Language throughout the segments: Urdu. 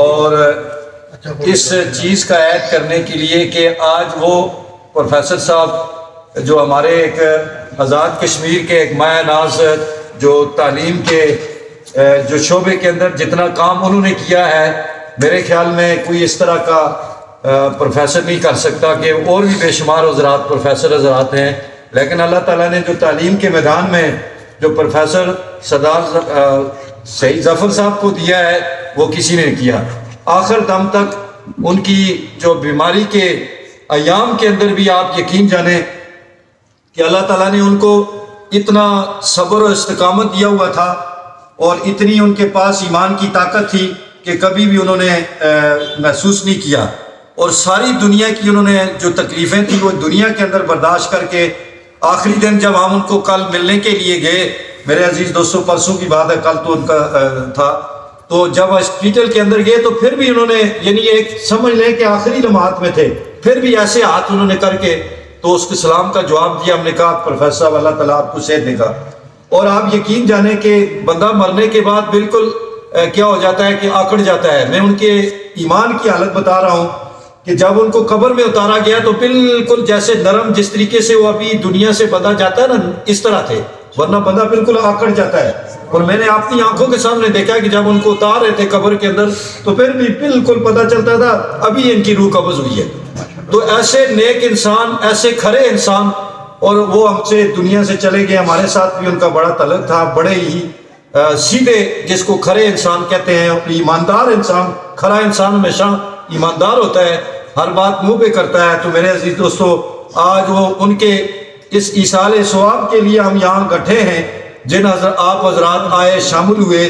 اور اس چیز کا عائد کرنے کے لیے کہ آج وہ پروفیسر صاحب جو ہمارے ایک آزاد کشمیر کے ایک مایہ ناز جو تعلیم کے جو شعبے کے اندر جتنا کام انہوں نے کیا ہے، میرے خیال میں کوئی اس طرح کا پروفیسر نہیں کر سکتا کہ اور بھی بے شمار حضرات پروفیسر حضرات ہیں، لیکن اللہ تعالیٰ نے جو تعلیم کے میدان میں جو پروفیسر سردار سعید ظفر صاحب کو دیا ہے وہ کسی نے کیا۔ آخر دم تک ان کی جو بیماری کے ایام کے اندر بھی آپ یقین جانیں کہ اللہ تعالیٰ نے ان کو اتنا صبر و استقامت دیا ہوا تھا اور اتنی ان کے پاس ایمان کی طاقت تھی کہ کبھی بھی انہوں نے محسوس نہیں کیا، اور ساری دنیا کی انہوں نے جو تکلیفیں تھیں وہ دنیا کے اندر برداشت کر کے آخری دن جب ہم ان کو کل ملنے کے لیے گئے، میرے عزیز دوستوں پرسوں کی بات ہے، کل تو ان کا تھا، تو جب ہاسپٹل کے اندر گئے تو پھر بھی انہوں نے یعنی ایک سمجھ لیں کہ آخری لمحات میں تھے، پھر بھی ایسے ہاتھ انہوں نے کر کے تو اس کے سلام کا جواب دیا۔ ہم نے کہا پروفیسر صاحب اللہ تعالیٰ آپ کو صحت دے گا، اور آپ یقین جانیں کہ بندہ مرنے کے بعد بالکل کیا ہو جاتا ہے کہ آکڑ جاتا ہے۔ میں ان کے ایمان کی حالت بتا رہا ہوں کہ جب ان کو قبر میں اتارا گیا تو بالکل جیسے نرم جس طریقے سے وہ ابھی دنیا سے بندہ جاتا ہے نا اس طرح تھے، ورنہ بندہ بالکل آکڑ جاتا ہے۔ اور میں نے اپنی آنکھوں کے سامنے دیکھا کہ جب ان کو اتار رہے تھے قبر کے اندر تو پھر بھی بالکل پتہ چلتا تھا ابھی ان کی روح قبض ہوئی ہے۔ تو ایسے نیک انسان، ایسے کھرے انسان، اور وہ ہم سے دنیا سے چلے گئے، ہمارے ساتھ بھی ان کا بڑا تعلق تھا، بڑے ہی سیدھے جس کو کھرے انسان کہتے ہیں، ایماندار انسان۔ کھرا انسان ہمیشہ ایماندار ہوتا ہے، ہر بات منہ پہ کرتا ہے۔ تو میرے عزیز دوستو آج وہ ان کے اس ایصال ثواب کے لیے ہم یہاں گٹھے ہیں، جن آپ حضرات آئے شامل ہوئے،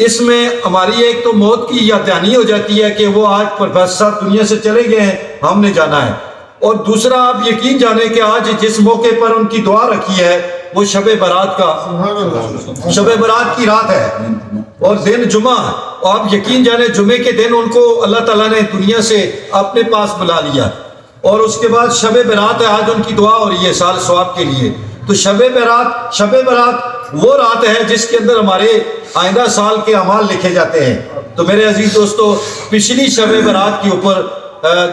اس میں ہماری ایک تو موت کی یاد دہانی ہو جاتی ہے کہ وہ آج پروفیسر صاحب دنیا سے چلے گئے ہیں، ہم نے جانا ہے، اور دوسرا آپ یقین جانیں کہ آج جس موقع پر ان کی دعا رکھی ہے وہ شب برات کا شب برات کی رات ہے اور دن جمعہ، اور آپ یقین جانیں جمعے کے دن ان کو اللہ تعالیٰ نے دنیا سے اپنے پاس بلا لیا، اور اس کے بعد شب برات ہے، آج ان کی دعا ہو رہی ہے سال ثواب کے لیے۔ تو شب برات وہ رات ہے جس کے اندر ہمارے آئندہ سال کے اعمال لکھے جاتے ہیں۔ تو میرے عزیز دوستو پچھلی شب برات کے اوپر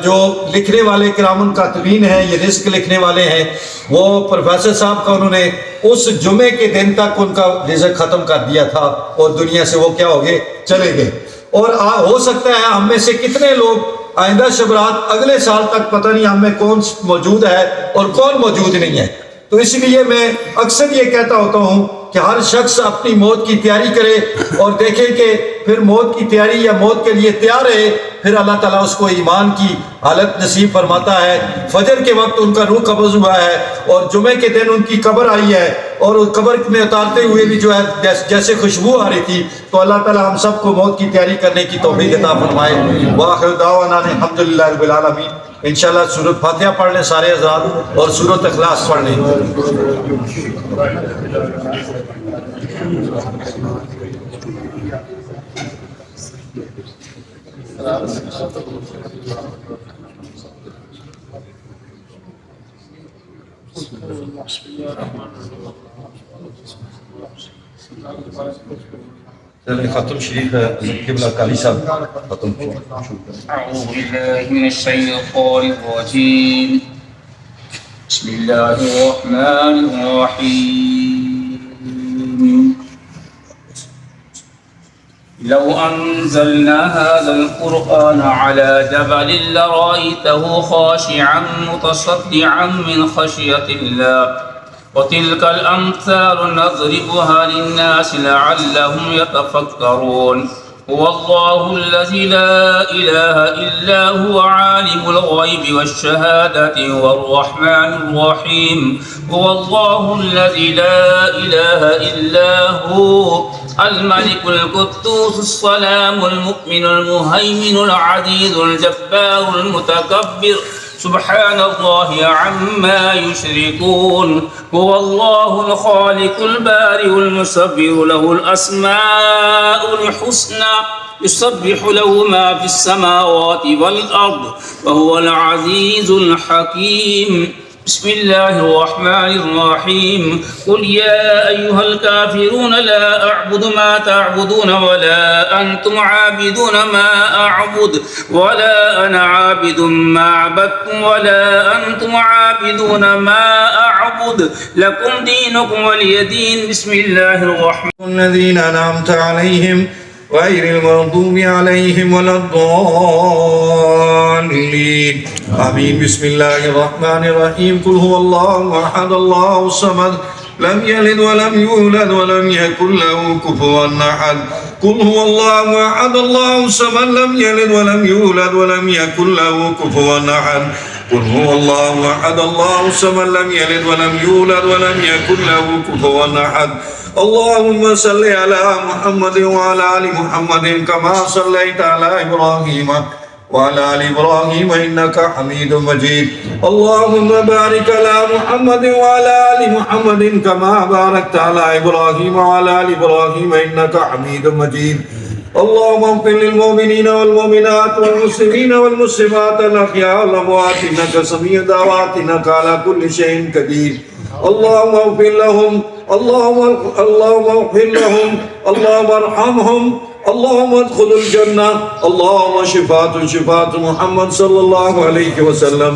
جو لکھنے والے کرام کاتبین ہیں، یہ رزق لکھنے والے ہیں، وہ پروفیسر صاحب کا انہوں نے اس جمعے کے دن تک ان کا رزق ختم کر دیا تھا اور دنیا سے وہ کیا ہو گئے، چلے گئے۔ اور ہو سکتا ہے ہم میں سے کتنے لوگ آئندہ شبرات اگلے سال تک پتہ نہیں ہم میں کون موجود ہے اور کون موجود نہیں ہے۔ تو اس لیے میں اکثر یہ کہتا ہوتا ہوں کہ ہر شخص اپنی موت کی تیاری کرے اور دیکھے کہ پھر موت کی تیاری یا موت کے لیے تیار ہے، پھر اللہ تعالیٰ اس کو ایمان کی حالت نصیب فرماتا ہے۔ فجر کے وقت ان کا روح قبض ہوا ہے اور جمعے کے دن ان کی قبر آئی ہے، اور اس قبر میں اتارتے ہوئے بھی جو ہے جیسے خوشبو آ رہی تھی۔ تو اللہ تعالیٰ ہم سب کو موت کی تیاری کرنے کی توفیق عطا فرمائے۔ وآخر دعوانا الحمدللہ رب العالمین۔ انشاءاللہ سورۃ فاتحہ پڑھ لیں سارے حضرات اور سورۃ اخلاص پڑھ لیں۔ ختم شریف ہے قبلہ قالی صاحب ختم۔ اعوذ باللہ من الشیطان الرجیم، بسم اللہ الرحمن الرحیم۔ لو انزلنا هذا القرآن على جبل لرأيته خاشعا متصدعا من خشية الله وتلك الأمثال نضربها للناس لعلهم يتفكرون۔ هو الله الذي لا إله إلا هو عالم الغيب والشهادة هو الرحمن الرحيم۔ هو الله الذي لا إله إلا هو الملك القدوس السلام المؤمن المهيمن العزيز الجبار المتكبر سبحان الله عما يشركون۔ هو الله الخالق البارئ المصور له الأسماء الحسنى يسبح له ما في السماوات والأرض وهو العزيز الحكيم۔ بسم الله الرحمن الرحيم قل يا أيها الكافرون لا أعبد ما تعبدون ولا أنتم عابدون ما أعبد ولا أنا عابد ما عبدتم ولا أنتم عابدون ما أعبد لكم دينكم ولي دين. بسم الله الرحمن الذين أنعمت عليهم غير المغضوب عليهم ولا الضالين آمين. بسم الله الرحمن الرحيم قل هو الله أحد الله الصمد لم يلد ولم يولد ولم يكن له كفوا أحد. قل هو الله أحد الله الصمد لم يلد ولم يولد ولم يكن له كفوا أحد. قل هو الله أحد الله الصمد لم يلد ولم يولد ولم يكن له كفوا أحد. اللهم صل على محمد وعلى آل محمد كما صليت على إبراهيم وعلى آل إبراهيم إنك حميد مجيد. اللهم بارك على محمد وعلى آل محمد كما باركت على إبراهيم وعلى آل إبراهيم إنك حميد مجيد. اللهم اغفر للمؤمنين والمؤمنات والمسلمين والمسلمات الأحياء والأموات إنك سميع دعوات إنك على كل شيء قدير. اللهم اغفر لهم اللهم اغفر لهم اللهم ارحمهم اللهم ادخل الجنة. اللهم شفاعة محمد صلى الله عليه وسلم.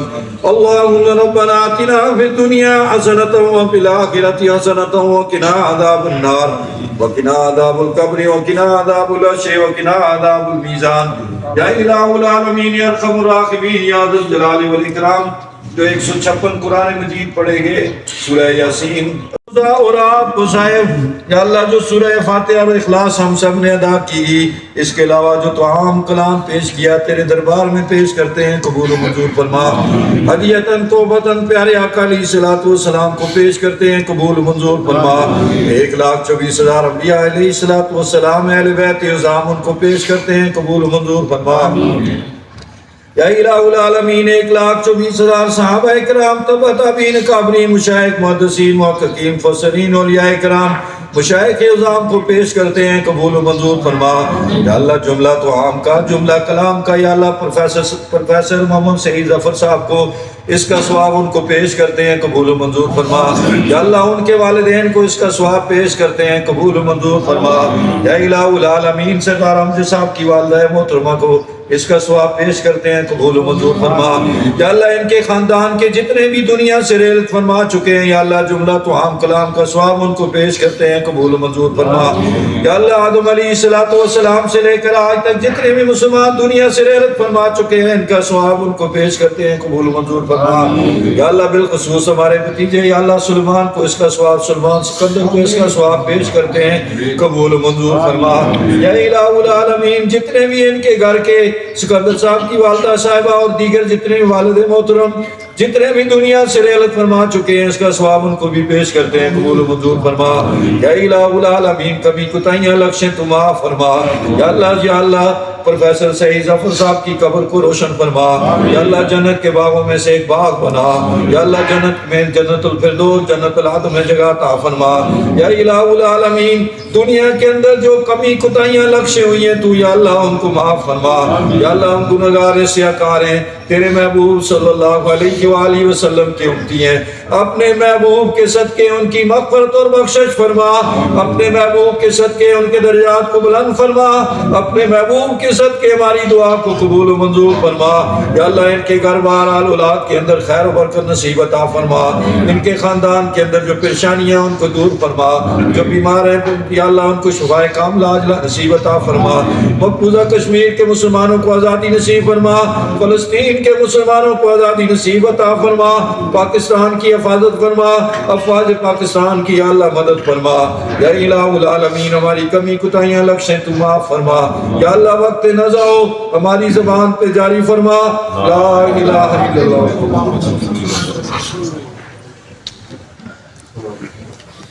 اللهم ربنا آتنا في الدنيا حسنة وفي الآخرة حسنة وقنا عذاب النار وقنا عذاب القبر وقنا عذاب الحشر وقنا عذاب الميزان. یا الہ العالمین یا ارحم الراحمین یا ذا الجلال والإکرام. جو 156 قرآن مجید پڑھیں گے سورہ یاسین اور آپ کو صاحب یا اللہ جو سورہ فاتحہ اور اخلاص ہم سب نے ادا کی، اس کے علاوہ جو توام کلام پیش کیا تیرے دربار میں پیش کرتے ہیں قبول و منظور فرما. ہدیتاً توبتاً پیارے آقا علیہ الصلوۃ والسلام کو پیش کرتے ہیں قبول و منظور فرما. 1,24,000 انبیاء علیہ الصلوۃ والسلام اہل بیت عظام ان کو پیش کرتے ہیں قبول و منظور فرما. یا الہ العالمین 1,24,000 صحابہ اکرام تبع تابعین کابرین مشائخ محدثین محققین مفسرین اولیاء کرام مشائخ اعظام کو پیش کرتے ہیں قبول و منظور فرما. یا اللہ جملہ توام کا جملہ کلام کا یا اللہ پروفیسر محمد سعید ظفر صاحب کو اس کا ثواب ان کو پیش کرتے ہیں قبول و منظور فرما. یا اللہ ان کے والدین کو اس کا ثواب پیش کرتے ہیں قبول و منظور فرما. یا الہ العالمین سرکار حمزہ صاحب کی والدہ محترمہ کو اس کا ثواب پیش کرتے ہیں قبول و منظور فرما. یا اللہ ان کے خاندان کے جتنے بھی دنیا سے رحلت فرما چکے ہیں یا اللہ جملہ توام کلام کا ثواب ان کو پیش کرتے ہیں قبول و منظور فرما. یا اللہ آدم علیہ السلام سے لے کر آج تک جتنے بھی مسلمان دنیا سے رحلت فرما چکے ہیں ان کا ثواب ان کو پیش کرتے ہیں قبول و منظور فرما. یا اللہ بالخصوص ہمارے بھتیجے یا اللہ سلمان کو اس کا ثواب سلمان سکندر کو اس کا ثواب پیش کرتے ہیں قبول و منظور فرما. یا الہ العالمین جتنے بھی ان کے گھر کے سکندر صاحب کی والدہ صاحبہ اور دیگر جتنے بھی والد محترم جتنے بھی دنیا سے رحلت فرما چکے ہیں اس کا ثواب ان کو بھی پیش کرتے ہیں قبول و منظور فرما. یا الہ العالمین کبھی کوتاہیاں لغزشیں تو معاف فرما. یا اللہ پروفیسر سعید ظفر صاحب کی قبر کو روشن فرما. یا اللہ جنت کے باغوں میں سے ایک باغ بنا. یا اللہ جنت میں جنت الفردوس جنت العدن میں جگہ عطا فرما. یا الہ العالمین دنیا کے اندر جو کمی کوتاہیاں لغزشیں ہوئی ہیں تو یا اللہ ان کو معاف فرما. یا اللہ ہم گنہگار سیاکار ہیں تیرے محبوب صلی اللہ علیہ وآلہ وسلم کے امتی ہیں. اپنے محبوب کے صدقے ان کی مغفرت اور بخشش فرما. اپنے محبوب کے صدقے ان کے درجات کو بلند فرما. اپنے محبوب کے صدقے ہماری دعا کو قبول و منظور فرما. یا اللہ ان کے گھر بار آل اولاد کے اندر خیر و برکت نصیب عطا فرما. ان کے خاندان کے اندر جو پریشانیاں ان کو دور فرما. جو بیمار ہیں یا اللہ ان کو شفا کاملہ عاجلہ نصیب عطا فرما. مقبوضہ کشمیر کے مسلمانوں کو آزادی نصیب فرما. فلسطین کے مسلمانوں کو آزادی نصیب عطا فرما. پاکستان کی حفاظت فرما. افواج پاکستان کی یا اللہ مدد فرما. یا الہ العالمین ہماری کمی کوتاہیاں لغزشیں تو معاف فرما. یا اللہ وقت نزا ہو ہماری زبان پہ جاری فرما. لا الہ الا اللہ.